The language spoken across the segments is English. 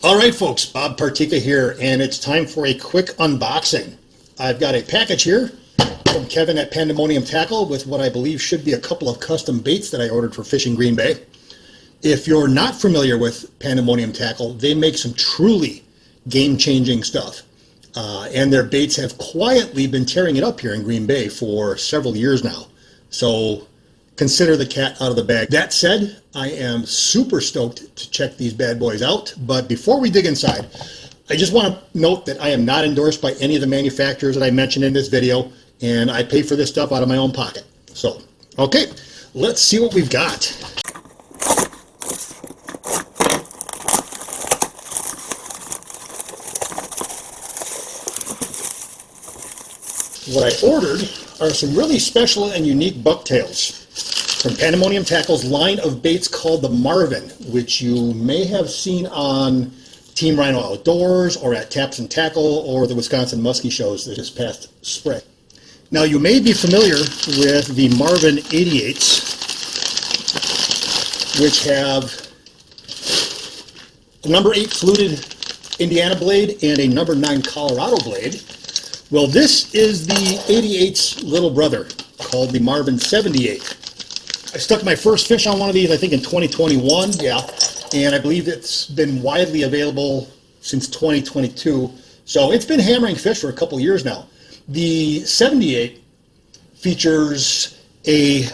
All right, folks, Bob Partika here, and it's time for a quick unboxing. I've got a package here from Kevin at Pandemonium Tackle with what I believe should be a couple of custom baits that I ordered for fishing Green Bay. If you're not familiar with Pandemonium Tackle, they make some truly game-changing stuff. And their baits have quietly been tearing it up here in Green Bay for several years now. So consider the cat out of the bag. That said, I am super stoked to check these bad boys out. But before we dig inside, I just want to note that I am not endorsed by any of the manufacturers that I mentioned in this video, and I pay for this stuff out of my own pocket. So, okay, let's see what we've got. What I ordered are some really special and unique bucktails from Pandemonium Tackle's line of baits called the Marvin, which you may have seen on Team Rhino Outdoors or at Taps and Tackle or the Wisconsin Musky shows this past spring. Now you may be familiar with the Marvin 88s, which have a number 8 fluted Indiana blade and a number 9 Colorado blade. Well, this is the 88's little brother called the Marvin 78. I stuck my first fish on one of these, I think in 2021, and I believe it's been widely available since 2022. So it's been hammering fish for a couple years now. The 78 features a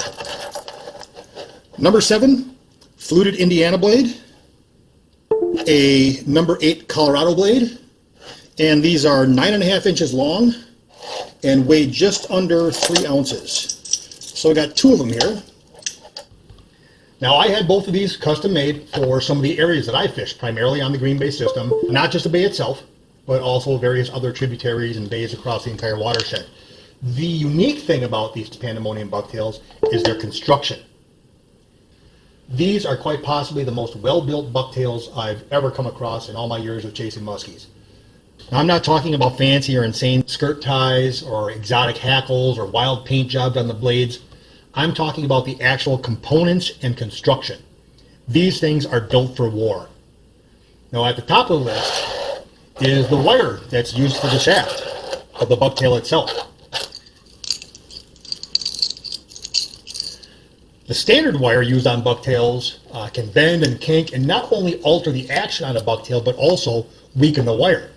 number 7 fluted Indiana blade, a number 8 Colorado blade, and these are 9.5 inches long and weigh just under 3 ounces. So I got 2 of them here. Now, I had both of these custom made for some of the areas that I fish, primarily on the Green Bay system, not just the bay itself, but also various other tributaries and bays across the entire watershed. The unique thing about these Pandemonium bucktails is their construction. These are quite possibly the most well-built bucktails I've ever come across in all my years of chasing muskies. Now, I'm not talking about fancy or insane skirt ties or exotic hackles or wild paint jobs on the blades. I'm talking about the actual components and construction. These things are built for war. Now, at the top of the list is the wire that's used for the shaft of the bucktail itself. The standard wire used on bucktails can bend and kink and not only alter the action on a bucktail, but also weaken the wire.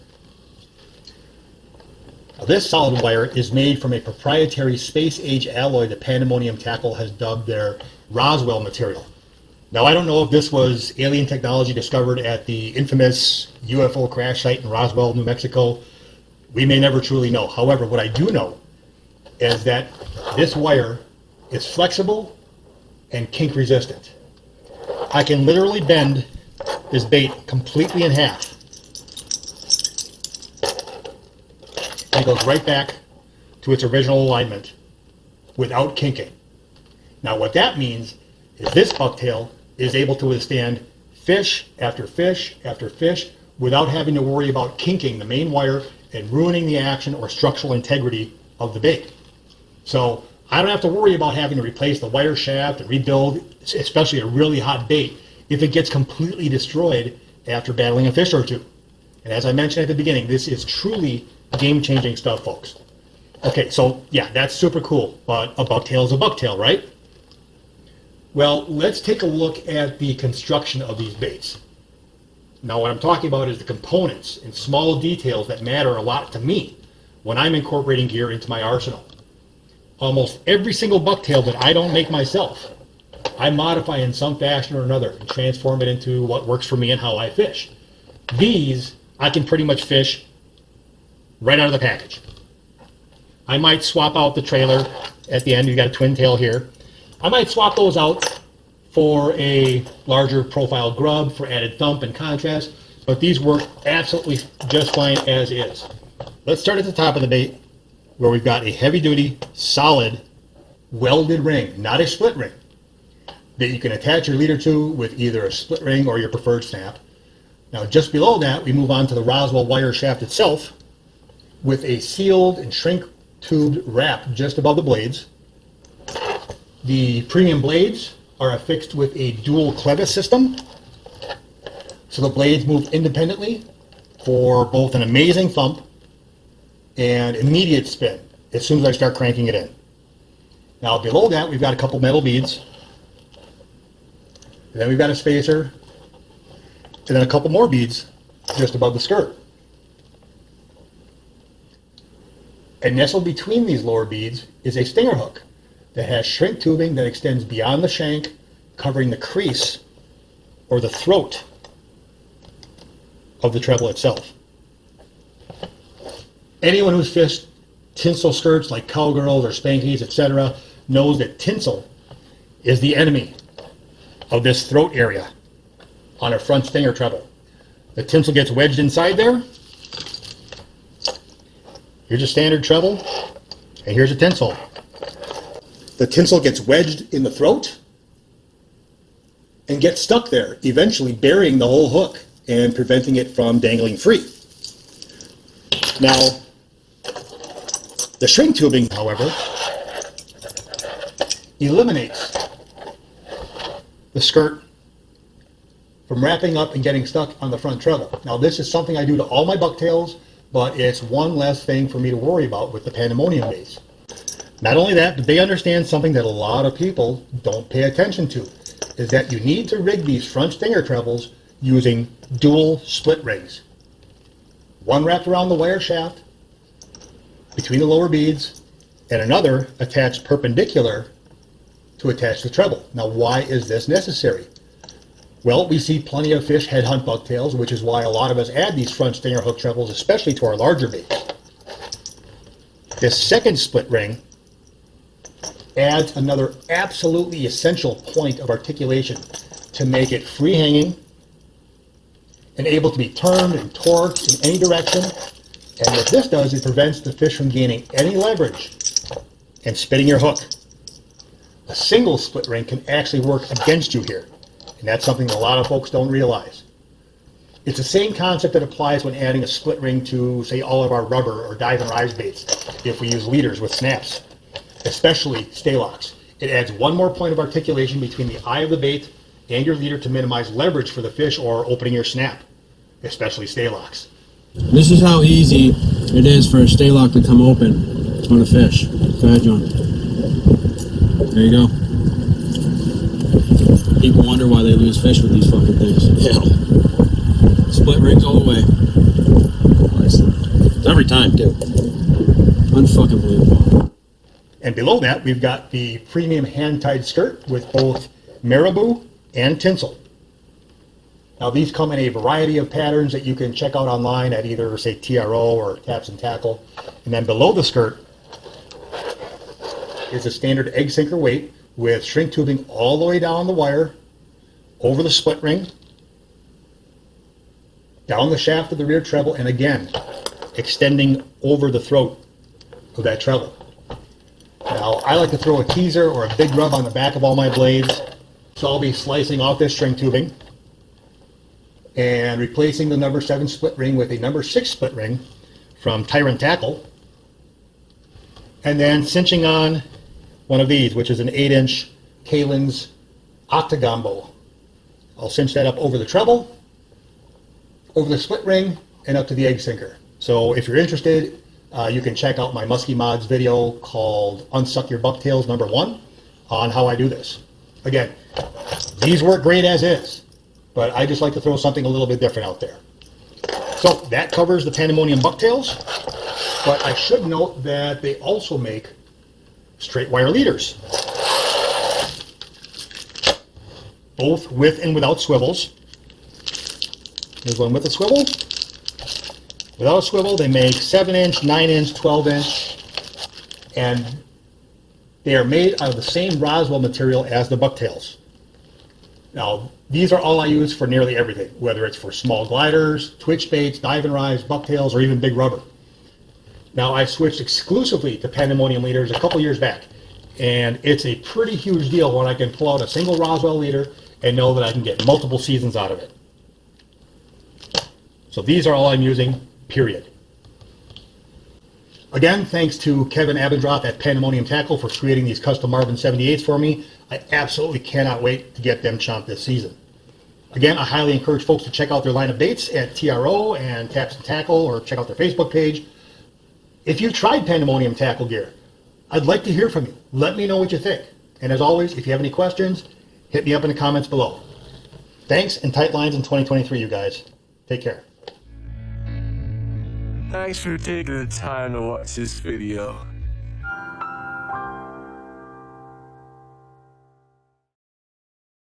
Now, this solid wire is made from a proprietary space-age alloy that Pandemonium Tackle has dubbed their Roswell material. Now, I don't know if this was alien technology discovered at the infamous UFO crash site in Roswell, New Mexico. We may never truly know. However, what I do know is that this wire is flexible and kink resistant. I can literally bend this bait completely in half. It goes right back to its original alignment without kinking. Now, what that means is this bucktail is able to withstand fish after fish after fish without having to worry about kinking the main wire and ruining the action or structural integrity of the bait. So I don't have to worry about having to replace the wire shaft and rebuild, especially a really hot bait, if it gets completely destroyed after battling a fish or two. And as I mentioned at the beginning, this is truly game-changing stuff, folks. Okay, so yeah, that's super cool, but a bucktail is a bucktail, right? Well, let's take a look at the construction of these baits. Now, what I'm talking about is the components and small details that matter a lot to me when I'm incorporating gear into my arsenal. Almost every single bucktail that I don't make myself, I modify in some fashion or another and transform it into what works for me and how I fish. These, I can pretty much fish right out of the package. I might swap out the trailer at the end. You've got a twin tail here. I might swap those out for a larger profile grub for added thump and contrast, but these work absolutely just fine as is. Let's start at the top of the bait where we've got a heavy-duty, solid, welded ring, not a split ring, that you can attach your leader to with either a split ring or your preferred snap. Now, just below that, we move on to the Roswell wire shaft itself, with a sealed and shrink tubed wrap just above the blades. The premium blades are affixed with a dual clevis system. so the blades move independently for both an amazing thump and immediate spin as soon as I start cranking it in. Now below that we've got a couple metal beads, and then we've got a spacer, and then a couple more beads just above the skirt. And nestled between these lower beads is a stinger hook that has shrink tubing that extends beyond the shank, covering the crease or the throat of the treble itself. Anyone who's fished tinsel skirts like cowgirls or spankies, etc., knows that tinsel is the enemy of this throat area on a front stinger treble. The tinsel gets wedged inside there. Here's a standard treble, and here's a tinsel. The tinsel gets wedged in the throat and gets stuck there, eventually burying the whole hook and preventing it from dangling free. Now, the shrink tubing, however, eliminates the skirt from wrapping up and getting stuck on the front treble. Now, this is something I do to all my bucktails, but it's one less thing for me to worry about with the Pandemonium base. Not only that, but they understand something that a lot of people don't pay attention to, is that you need to rig these front stinger trebles using dual split rings. One wrapped around the wire shaft between the lower beads, and another attached perpendicular to attach the treble. Now, why is this necessary? Well, we see plenty of fish headhunt bucktails, which is why a lot of us add these front stinger hook trebles, especially to our larger baits. This second split ring adds another absolutely essential point of articulation to make it free hanging and able to be turned and torqued in any direction. And what this does, it prevents the fish from gaining any leverage and spinning your hook. A single split ring can actually work against you here, and that's something a lot of folks don't realize. It's the same concept that applies when adding a split ring to, say, all of our rubber or dive and rise baits if we use leaders with snaps, especially stay locks. It adds one more point of articulation between the eye of the bait and your leader to minimize leverage for the fish or opening your snap, especially stay locks. This is how easy it is for a stay lock to come open on a fish. Go ahead, John. There you go. People wonder why they lose fish with these fucking things. Yeah. Split rings all the way. Every time, too. Unfucking believable. And below that, we've got the premium hand-tied skirt with both marabou and tinsel. Now, these come in a variety of patterns that you can check out online at either, say, TRO or Taps and Tackle. And then below the skirt is a standard egg sinker weight with shrink tubing all the way down the wire, over the split ring, down the shaft of the rear treble, and again, extending over the throat of that treble. Now, I like to throw a teaser or a big rub on the back of all my blades, so I'll be slicing off this shrink tubing and replacing the number 7 split ring with a number 6 split ring from Tyrant Tackle, and then cinching on one of these, which is an 8-inch Kalin's octagon bow. I'll cinch that up over the treble, over the split ring, and up to the egg sinker. So if you're interested, you can check out my Musky Mods video called Unsuck Your Bucktails #1 on how I do this. Again, these work great as is, but I just like to throw something a little bit different out there. So that covers the Pandemonium Bucktails, but I should note that they also make straight wire leaders, both with and without swivels. Here's one with a swivel. Without a swivel, they make 7-inch, 9-inch, 12-inch, and they are made out of the same Roswell material as the Bucktails. Now, these are all I use for nearly everything, whether it's for small gliders, twitch baits, dive and rise, bucktails, or even big rubber. Now, I switched exclusively to Pandemonium leaders a couple years back, and it's a pretty huge deal when I can pull out a single Roswell leader and know that I can get multiple seasons out of it. So these are all I'm using, period. Again, thanks to Kevin Abendroth at Pandemonium Tackle for creating these custom Marvin 78s for me. I absolutely cannot wait to get them chomped this season. Again, I highly encourage folks to check out their line of baits at TRO and Taps and Tackle, or check out their Facebook page. If you've tried Pandemonium tackle gear, I'd like to hear from you. Let me know what you think. And as always, if you have any questions, hit me up in the comments below. Thanks, and tight lines in 2023, you guys. Take care. Thanks for taking the time to watch this video.